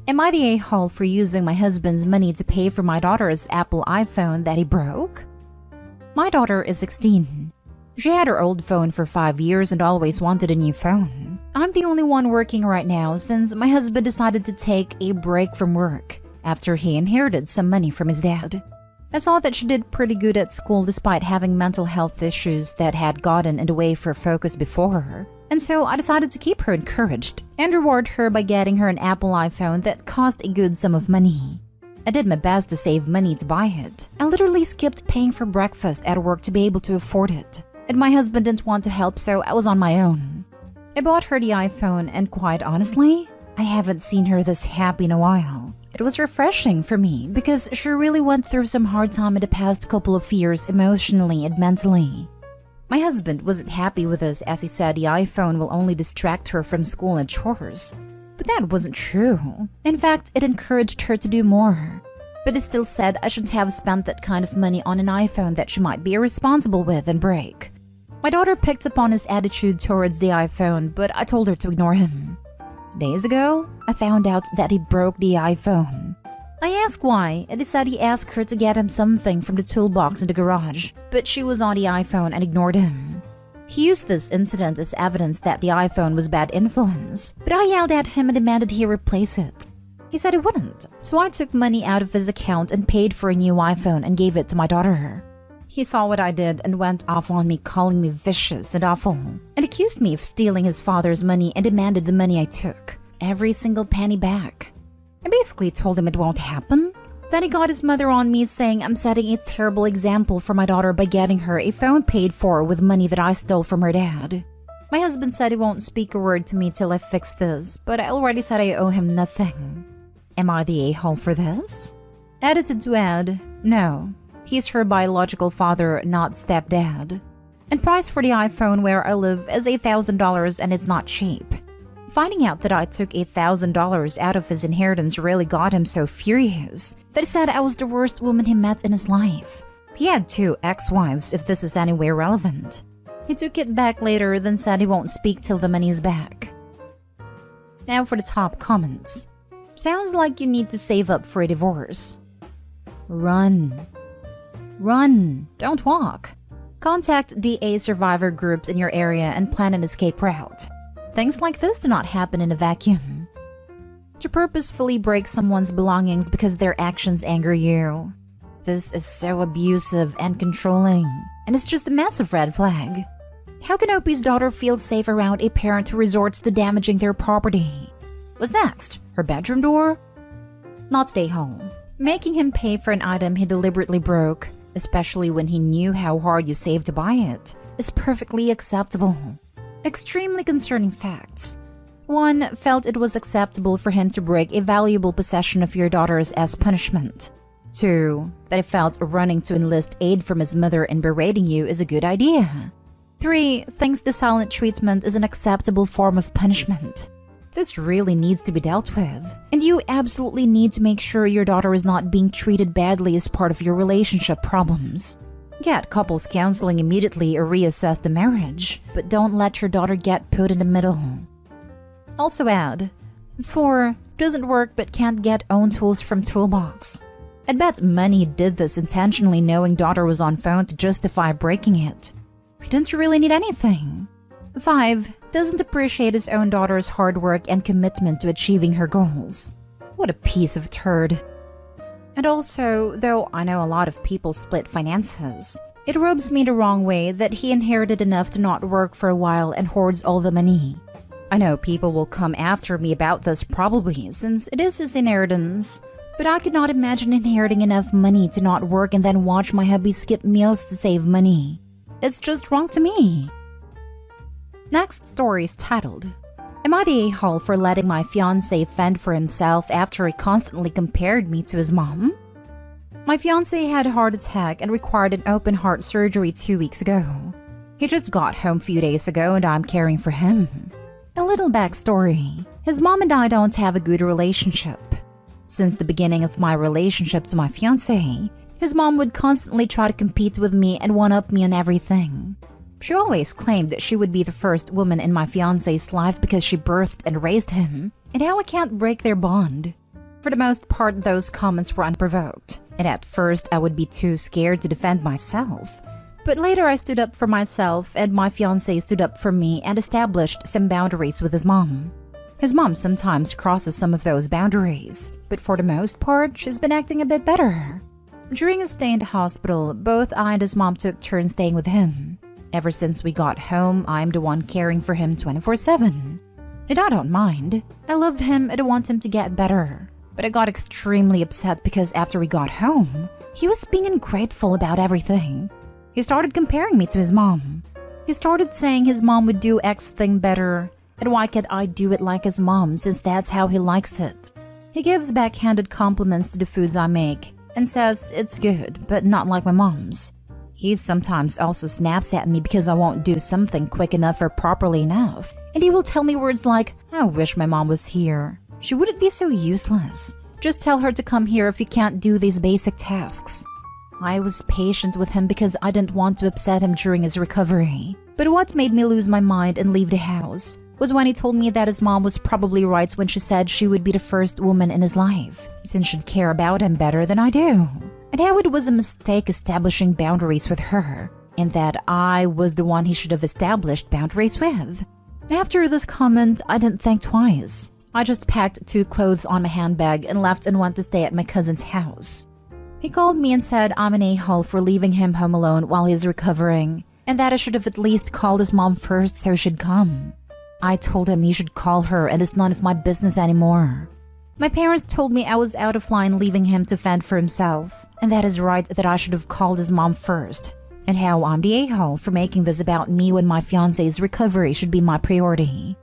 Am I the a-hole for using my husband's money to pay for my daughter's Apple iPhone that he broke? My daughter is 16. She had her old phone for 5 years and always wanted a new phone. I'm the only one working right now since my husband decided to take a break from work after he inherited some money from his dad. I saw that she did pretty good at school despite having mental health issues that had gotten in the way of her focus before her. And so I decided to keep her encouraged and reward her by getting her an Apple iPhone that cost a good sum of money. I did my best to save money to buy it. I literally skipped paying for breakfast at work to be able to afford it. And my husband didn't want to help, so I was on my own. I bought her the iPhone, and quite honestly, I haven't seen her this happy in a while. It was refreshing for me because she really went through some hard time in the past couple of years emotionally and mentally. My husband wasn't happy with us as he said the iPhone will only distract her from school and chores. But that wasn't true. In fact, it encouraged her to do more. But it still said I shouldn't have spent that kind of money on an iPhone that she might be irresponsible with and break. My daughter picked up on his attitude towards the iPhone, but I told her to ignore him. Days ago, I found out that he broke the iPhone. I asked why, and he said he asked her to get him something from the toolbox in the garage, but she was on the iPhone and ignored him. He used this incident as evidence that the iPhone was bad influence, but I yelled at him and demanded he replace it. He said he wouldn't, so I took money out of his account and paid for a new iPhone and gave it to my daughter. He saw what I did and went off on me, calling me vicious and awful, and accused me of stealing his father's money and demanded the money I took, every single penny back. I basically told him it won't happen. Then he got his mother on me saying I'm setting a terrible example for my daughter by getting her a phone paid for with money that I stole from her dad. My husband said he won't speak a word to me till I fix this, but I already said I owe him nothing. Am I the a-hole for this? Edited to add, no. He's her biological father, not stepdad. And price for the iPhone where I live is $1,000 and it's not cheap. Finding out that I took $1,000 out of his inheritance really got him so furious that he said I was the worst woman he met in his life. He had 2 ex-wives if this is any way relevant. He took it back later, then said he won't speak till the money's back. Now for the top comments. Sounds like you need to save up for a divorce. Run. Run, don't walk. Contact DA survivor groups in your area and plan an escape route. Things like this do not happen in a vacuum. To purposefully break someone's belongings because their actions anger you. This is so abusive and controlling, and it's just a massive red flag. How can Opie's daughter feel safe around a parent who resorts to damaging their property? What's next? Her bedroom door? Not stay home. Making him pay for an item he deliberately broke, especially when he knew how hard you saved to buy it, is perfectly acceptable. Extremely concerning facts. 1. Felt it was acceptable for him to break a valuable possession of your daughter's as punishment. 2. That he felt running to enlist aid from his mother and berating you is a good idea. 3. Thinks the silent treatment is an acceptable form of punishment. This really needs to be dealt with, and you absolutely need to make sure your daughter is not being treated badly as part of your relationship problems. Get couples counseling immediately or reassess the marriage, but don't let your daughter get put in the middle. Also add, 4. Doesn't work but can't get own tools from toolbox. I'd bet money did this intentionally knowing daughter was on phone to justify breaking it. He didn't really need anything. 5. Doesn't appreciate his own daughter's hard work and commitment to achieving her goals. What a piece of turd. And also, though I know a lot of people split finances, it rubs me the wrong way that he inherited enough to not work for a while and hoards all the money. I know people will come after me about this probably since it is his inheritance, but I could not imagine inheriting enough money to not work and then watch my hubby skip meals to save money. It's just wrong to me. Next story is titled, Am I the a-hole for letting my fiancé fend for himself after he constantly compared me to his mom? My fiancé had a heart attack and required an open heart surgery 2 weeks ago. He just got home a few days ago and I'm caring for him. A little backstory. His mom and I don't have a good relationship. Since the beginning of my relationship to my fiancé, his mom would constantly try to compete with me and one-up me on everything. She always claimed that she would be the first woman in my fiancé's life because she birthed and raised him, and how I can't break their bond. For the most part, those comments were unprovoked, and at first I would be too scared to defend myself. But later I stood up for myself, and my fiancé stood up for me and established some boundaries with his mom. His mom sometimes crosses some of those boundaries, but for the most part, she's been acting a bit better. During his stay in the hospital, both I and his mom took turns staying with him. Ever since we got home, I'm the one caring for him 24/7. And I don't mind. I love him and I want him to get better. But I got extremely upset because after we got home, he was being ungrateful about everything. He started comparing me to his mom. He started saying his mom would do X thing better, and why can't I do it like his mom since that's how he likes it. He gives backhanded compliments to the foods I make and says it's good, but not like my mom's. He sometimes also snaps at me because I won't do something quick enough or properly enough, and he will tell me words like, "I wish my mom was here. She wouldn't be so useless. Just tell her to come here if you can't do these basic tasks." I was patient with him because I didn't want to upset him during his recovery. But what made me lose my mind and leave the house was when he told me that his mom was probably right when she said she would be the first woman in his life, since she'd care about him better than I do, and how it was a mistake establishing boundaries with her, and that I was the one he should have established boundaries with. After this comment, I didn't think twice. I just packed 2 clothes on my handbag and left and went to stay at my cousin's house. He called me and said I'm an a-hole for leaving him home alone while he's recovering, and that I should have at least called his mom first so she'd come. I told him he should call her and it's none of my business anymore. My parents told me I was out of line leaving him to fend for himself, and that is right that I should have called his mom first, and how I'm the a-hole for making this about me when my fiancé's recovery should be my priority.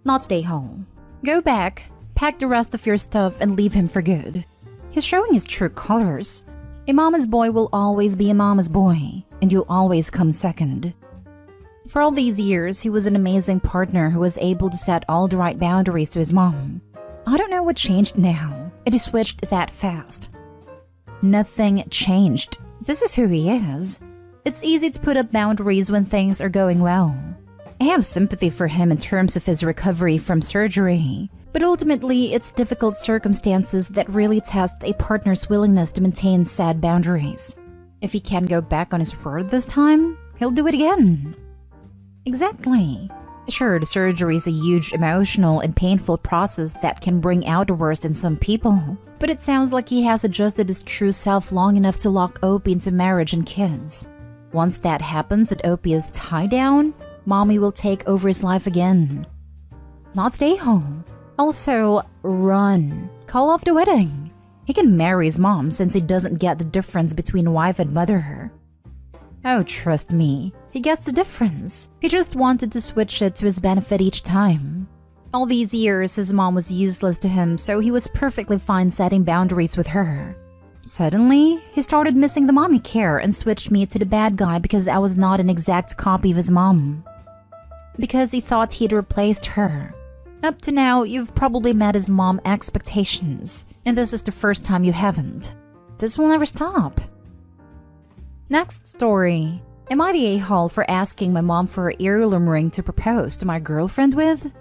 Not the a-hole. Go back, pack the rest of your stuff and leave him for good. He's showing his true colors. A mama's boy will always be a mama's boy, and you'll always come second. For all these years, he was an amazing partner who was able to set all the right boundaries to his mom. I don't know what changed now. It is switched that fast. Nothing changed. This is who he is. It's easy to put up boundaries when things are going well. I have sympathy for him in terms of his recovery from surgery, but ultimately it's difficult circumstances that really test a partner's willingness to maintain said boundaries. If he can go back on his word this time, he'll do it again. Exactly. Sure, the surgery is a huge emotional and painful process that can bring out the worst in some people, but it sounds like he has adjusted his true self long enough to lock Opie into marriage and kids. Once that happens and Opie is tied down, Mommy will take over his life again. Not stay home. Also, run. Call off the wedding. He can marry his mom since he doesn't get the difference between wife and mother. Oh, trust me, he gets the difference. He just wanted to switch it to his benefit each time. All these years, his mom was useless to him, so he was perfectly fine setting boundaries with her. Suddenly, he started missing the mommy care and switched me to the bad guy because I was not an exact copy of his mom. Because he thought he'd replaced her. Up to now, you've probably met his mom expectations, and this is the first time you haven't. This will never stop. Next story. Am I the a-hole for asking my mom for an heirloom ring to propose to my girlfriend with?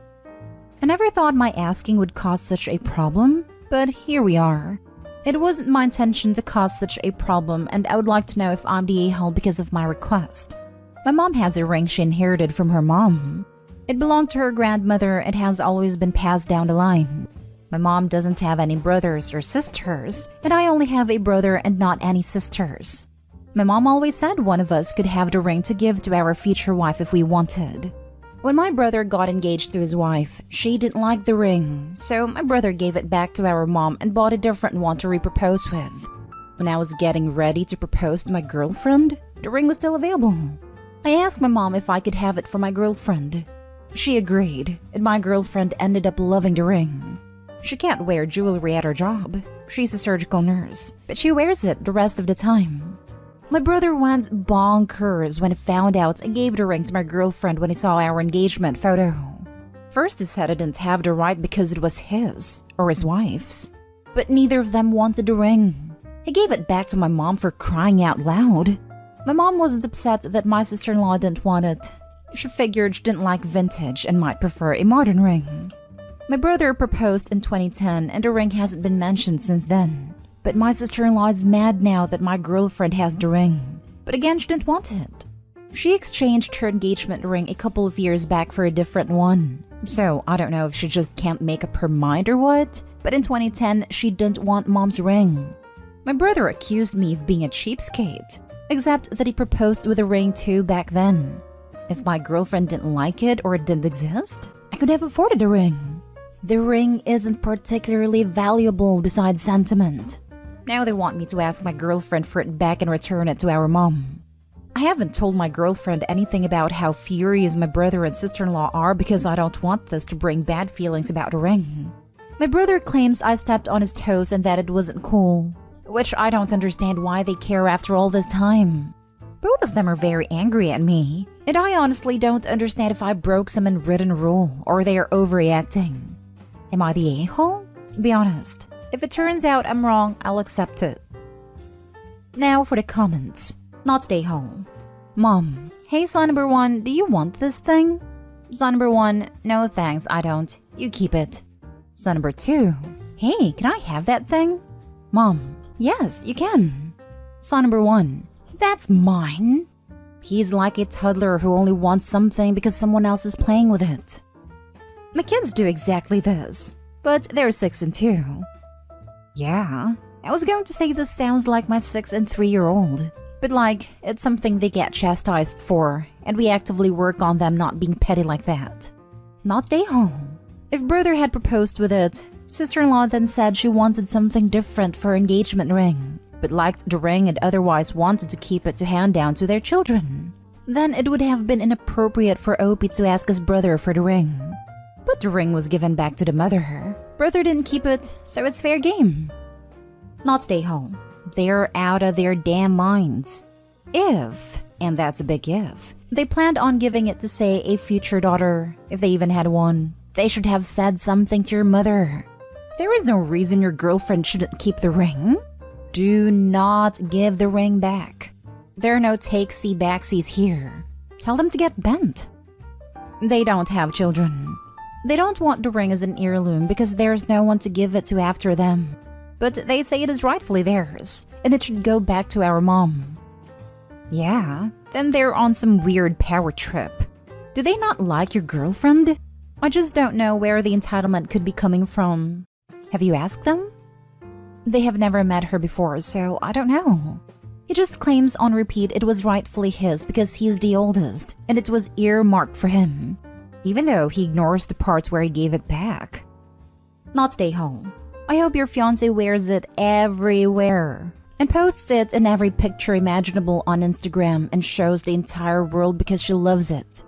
I never thought my asking would cause such a problem, but here we are. It wasn't my intention to cause such a problem, and I would like to know if I'm the a-hole because of my request. My mom has a ring she inherited from her mom. It belonged to her grandmother and has always been passed down the line. My mom doesn't have any brothers or sisters, and I only have a brother and not any sisters. My mom always said one of us could have the ring to give to our future wife if we wanted. When my brother got engaged to his wife, she didn't like the ring, so my brother gave it back to our mom and bought a different one to re-propose with. When I was getting ready to propose to my girlfriend, the ring was still available. I asked my mom if I could have it for my girlfriend. She agreed, and my girlfriend ended up loving the ring. She can't wear jewelry at her job. She's a surgical nurse, but she wears it the rest of the time. My brother went bonkers when he found out I gave the ring to my girlfriend when he saw our engagement photo. First he said I didn't have the right because it was his, or his wife's. But neither of them wanted the ring. He gave it back to my mom for crying out loud. My mom wasn't upset that my sister-in-law didn't want it. She figured she didn't like vintage and might prefer a modern ring. My brother proposed in 2010 and the ring hasn't been mentioned since then. But my sister-in-law is mad now that my girlfriend has the ring. But again, she didn't want it. She exchanged her engagement ring a couple of years back for a different one. So I don't know if she just can't make up her mind or what, but in 2010, she didn't want mom's ring. My brother accused me of being a cheapskate, except that he proposed with a ring too back then. If my girlfriend didn't like it or it didn't exist, I could have afforded a ring. The ring isn't particularly valuable besides sentiment. Now they want me to ask my girlfriend for it back and return it to our mom. I haven't told my girlfriend anything about how furious my brother and sister-in-law are because I don't want this to bring bad feelings about the ring. My brother claims I stepped on his toes and that it wasn't cool, which I don't understand why they care after all this time. Both of them are very angry at me, and I honestly don't understand if I broke some unwritten rule or they are overreacting. Am I the a-hole? Be honest. If it turns out I'm wrong, I'll accept it. Now for the comments. Not the a-hole. Mom, hey son number 1, do you want this thing? Son number 1, no thanks, I don't. You keep it. Son number 2, hey, can I have that thing? Mom, yes, you can. Son number 1, that's mine. He's like a toddler who only wants something because someone else is playing with it. My kids do exactly this, but they're 6 and 2. Yeah, I was going to say this sounds like my 6 and 3-year-old, but like, it's something they get chastised for, and we actively work on them not being petty like that. Not stay home. If brother had proposed with it, sister-in-law then said she wanted something different for her engagement ring, but liked the ring and otherwise wanted to keep it to hand down to their children. Then it would have been inappropriate for Opie to ask his brother for the ring. But the ring was given back to the mother. Brother didn't keep it, so it's fair game. Not stay home. They're out of their damn minds. If, and that's a big if, they planned on giving it to, say, a future daughter, if they even had one, they should have said something to your mother. There is no reason your girlfriend shouldn't keep the ring. Do not give the ring back. There are no take-see-backsies here. Tell them to get bent. They don't have children. They don't want the ring as an heirloom because there's no one to give it to after them. But they say it is rightfully theirs, and it should go back to our mom. Yeah, then they're on some weird power trip. Do they not like your girlfriend? I just don't know where the entitlement could be coming from. Have you asked them? They have never met her before, so I don't know. He just claims on repeat it was rightfully his because he's the oldest, and it was earmarked for him, even though he ignores the parts where he gave it back. Not stay home. I hope your fiancé wears it everywhere and posts it in every picture imaginable on Instagram and shows the entire world because she loves it.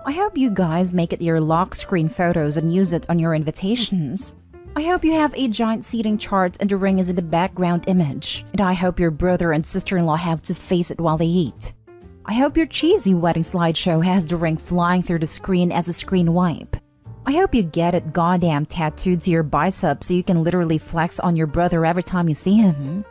I hope you guys make it your lock screen photos and use it on your invitations. I hope you have a giant seating chart and the ring is in the background image, and I hope your brother and sister-in-law have to face it while they eat. I hope your cheesy wedding slideshow has the ring flying through the screen as a screen wipe. I hope you get it goddamn tattooed to your bicep so you can literally flex on your brother every time you see him.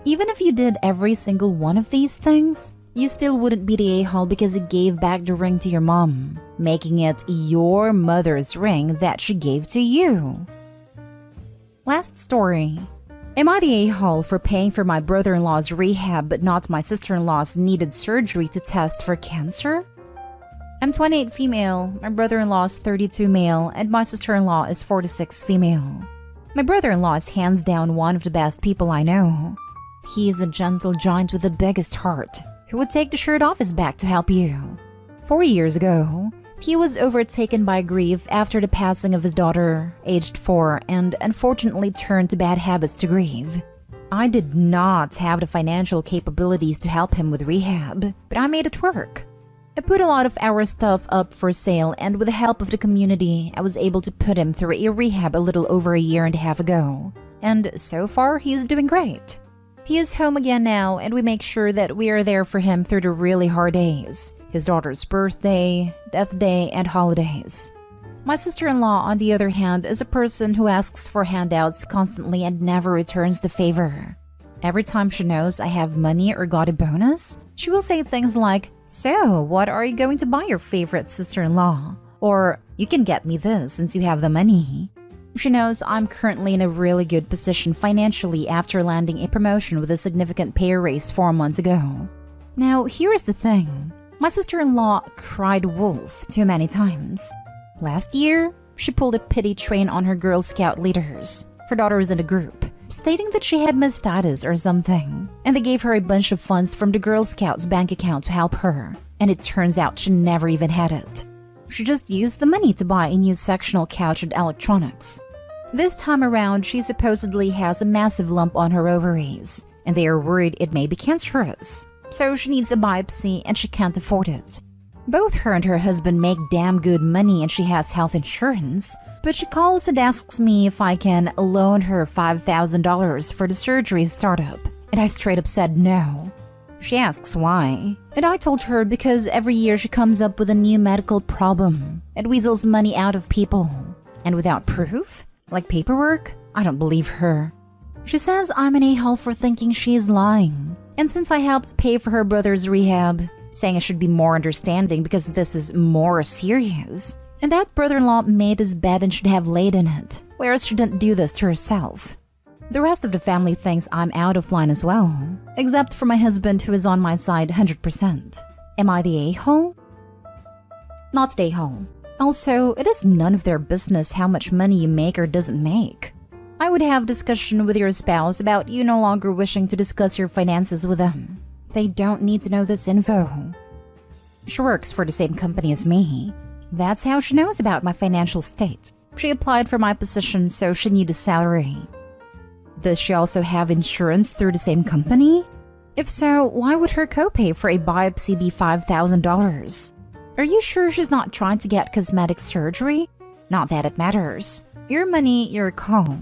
Even if you did every single one of these things, you still wouldn't be the a-hole because you gave back the ring to your mom, making it your mother's ring that she gave to you. Last story. Am I the a-hole for paying for my brother-in-law's rehab but not my sister-in-law's needed surgery to test for cancer? I'm 28 female, my brother-in-law is 32 male, and my sister-in-law is 46 female. My brother-in-law is hands down one of the best people I know. He is a gentle giant with the biggest heart, who would take the shirt off his back to help you. 4 years ago, he was overtaken by grief after the passing of his daughter, aged 4, and unfortunately turned to bad habits to grieve. I did not have the financial capabilities to help him with rehab, but I made it work. I put a lot of our stuff up for sale, and with the help of the community, I was able to put him through a rehab a little over a year and a half ago. And so far, he's doing great. He is home again now, and we make sure that we are there for him through the really hard days. His daughter's birthday, death day, and holidays. My sister-in-law, on the other hand, is a person who asks for handouts constantly and never returns the favor. Every time she knows I have money or got a bonus, she will say things like, "So, what are you going to buy your favorite sister-in-law?" Or, "You can get me this since you have the money." She knows I'm currently in a really good position financially after landing a promotion with a significant pay raise 4 months ago. Now, here is the thing. My sister-in-law cried wolf too many times. Last year, she pulled a pity train on her Girl Scout leaders. Her daughter was in a group, stating that she had missed status or something, and they gave her a bunch of funds from the Girl Scouts bank account to help her, and it turns out she never even had it. She just used the money to buy a new sectional couch and electronics. This time around, she supposedly has a massive lump on her ovaries, and they are worried it may be cancerous. So she needs a biopsy and she can't afford it. Both her and her husband make damn good money and she has health insurance, but she calls and asks me if I can loan her $5,000 for the surgery startup, and I straight up said no. She asks why, and I told her because every year she comes up with a new medical problem and weasels money out of people. And without proof, like paperwork, I don't believe her. She says I'm an a-hole for thinking she is lying. And since I helped pay for her brother's rehab, saying I should be more understanding because this is more serious, and that brother-in-law made his bed and should have laid in it, whereas she didn't do this to herself. The rest of the family thinks I'm out of line as well, except for my husband who is on my side 100%. Am I the a-hole? Not the a-hole. Also, it is none of their business how much money you make or doesn't make. I would have discussion with your spouse about you no longer wishing to discuss your finances with them. They don't need to know this info. She works for the same company as me. That's how she knows about my financial state. She applied for my position, so she needs a salary. Does she also have insurance through the same company? If so, why would her copay for a biopsy be $5,000? Are you sure she's not trying to get cosmetic surgery? Not that it matters. Your money, your call.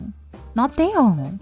Not they all.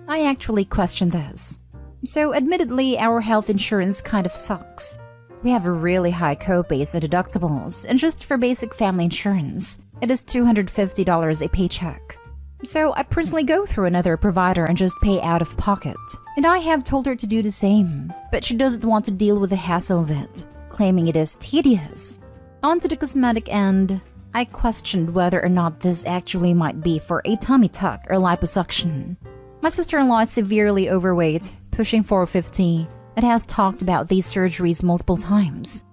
I actually question this. So admittedly, our health insurance kind of sucks. We have a really high copays and deductibles, and just for basic family insurance, it is $250 a paycheck. So I personally go through another provider and just pay out of pocket. And I have told her to do the same, but she doesn't want to deal with the hassle of it, claiming it is tedious. On to the cosmetic end, I questioned whether or not this actually might be for a tummy tuck or liposuction. My sister-in-law is severely overweight, pushing 450, and has talked about these surgeries multiple times.